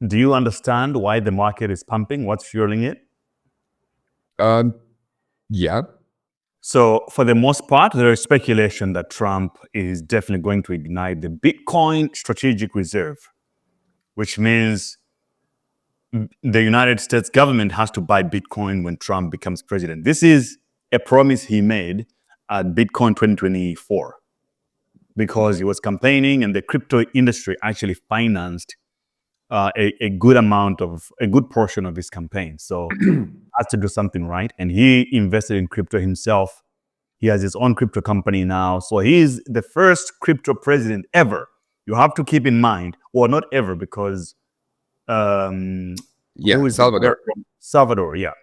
Do you understand why the market is pumping? What's fueling it? Yeah. So for the most part, there is speculation that Trump is definitely going to ignite the Bitcoin strategic reserve, which means the United States government has to buy Bitcoin when Trump becomes president. This is a promise he made at Bitcoin 2024 because he was campaigning and the crypto industry actually financed a good portion of his campaign. So has to do something right. And he invested in crypto himself. He has his own crypto company now. So he's the first crypto president ever. You have to keep in mind, well, not ever, because who is Salvador. Salvador, yeah.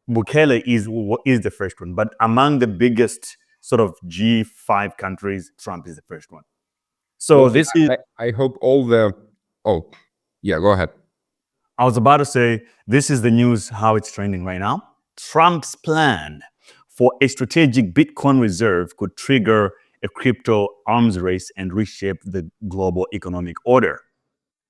Bukele is the first one. But among the biggest sort of G5 countries, Trump is the first one. So Well, I hope all the... Oh, yeah, go ahead. I was about to say, this is the news, how it's trending right now. Trump's plan for a strategic Bitcoin reserve could trigger a crypto arms race and reshape the global economic order.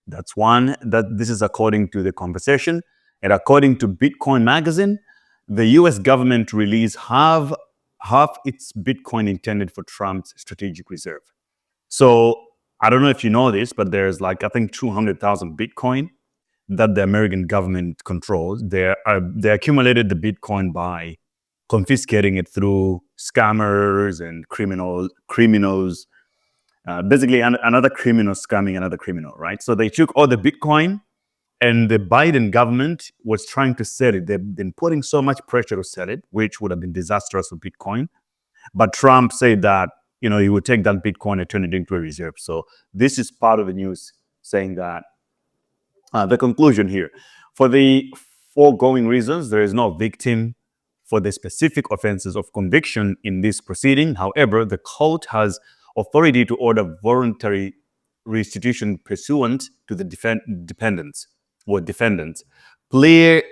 That's one. This is according to the conversation. And according to Bitcoin Magazine, the US government released half its Bitcoin intended for Trump's strategic reserve. So I don't know if you know this, but there's I think 200,000 Bitcoin that the American government controls. They accumulated the Bitcoin by confiscating it through scammers and criminals. Basically, another criminal scamming another criminal, right? So they took all the Bitcoin, and the Biden government was trying to sell it. They've been putting so much pressure to sell it, which would have been disastrous for Bitcoin. But Trump said that he would take that Bitcoin and turn it into a reserve. So this is part of the news saying that the conclusion here, for the foregoing reasons, there is no victim for the specific offenses of conviction in this proceeding. However, the court has authority to order voluntary restitution pursuant to the defendants plea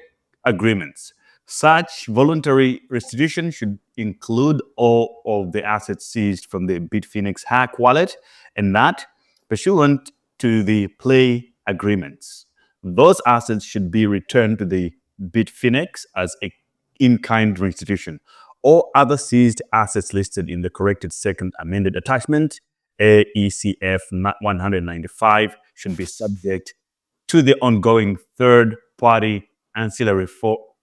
agreements. Such voluntary restitution should include all of the assets seized from the Bitfinex hack wallet, and that pursuant to the plea agreements. Those assets should be returned to the Bitfinex as a in-kind restitution. All other seized assets listed in the corrected second amended attachment, AECF 195, should be subject to the ongoing third-party ancillary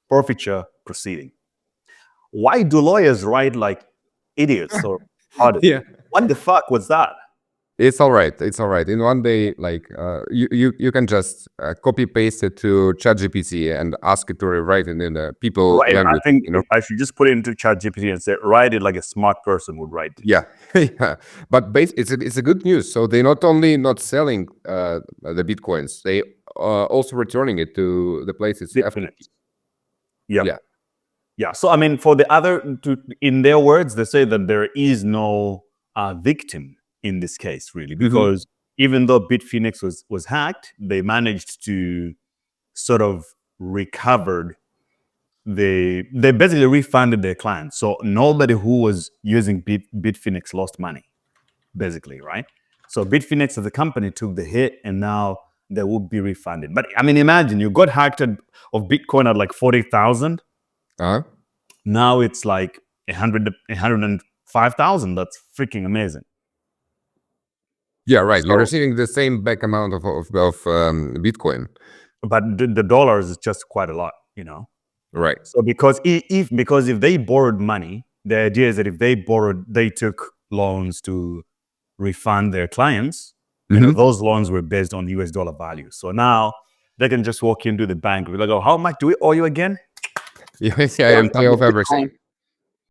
forfeiture proceeding. Why do lawyers write like idiots or artists? Yeah. What the fuck was that? It's all right. It's all right. In one day, you can just copy paste it to ChatGPT and ask it to rewrite it in the people language. I think I should just put it into ChatGPT and say, write it like a smart person would write it. Yeah, yeah. But it's a good news. So they not only not selling the Bitcoins, they also returning it to the place it's Definitely. Yeah. So I mean, for the other, in their words, they say that there is no victim in this case, really, because even though Bitfinex was hacked, they managed to sort of recovered. They basically refunded their clients. So nobody who was using Bitfinex lost money, basically, right? So Bitfinex as a company took the hit, and now they will be refunded. But I mean, imagine you got hacked of Bitcoin at like 40,000. Now it's like 105,000. That's freaking amazing. Yeah, right. So, you're receiving the same back amount of Bitcoin, but the dollars is just quite a lot, Right. So because if they borrowed money, the idea is that if they took loans to refund their clients, those loans were based on US dollar value. So now they can just walk into the bank and be like, "Oh, how much do we owe you again?" Yeah, I am paying off everything.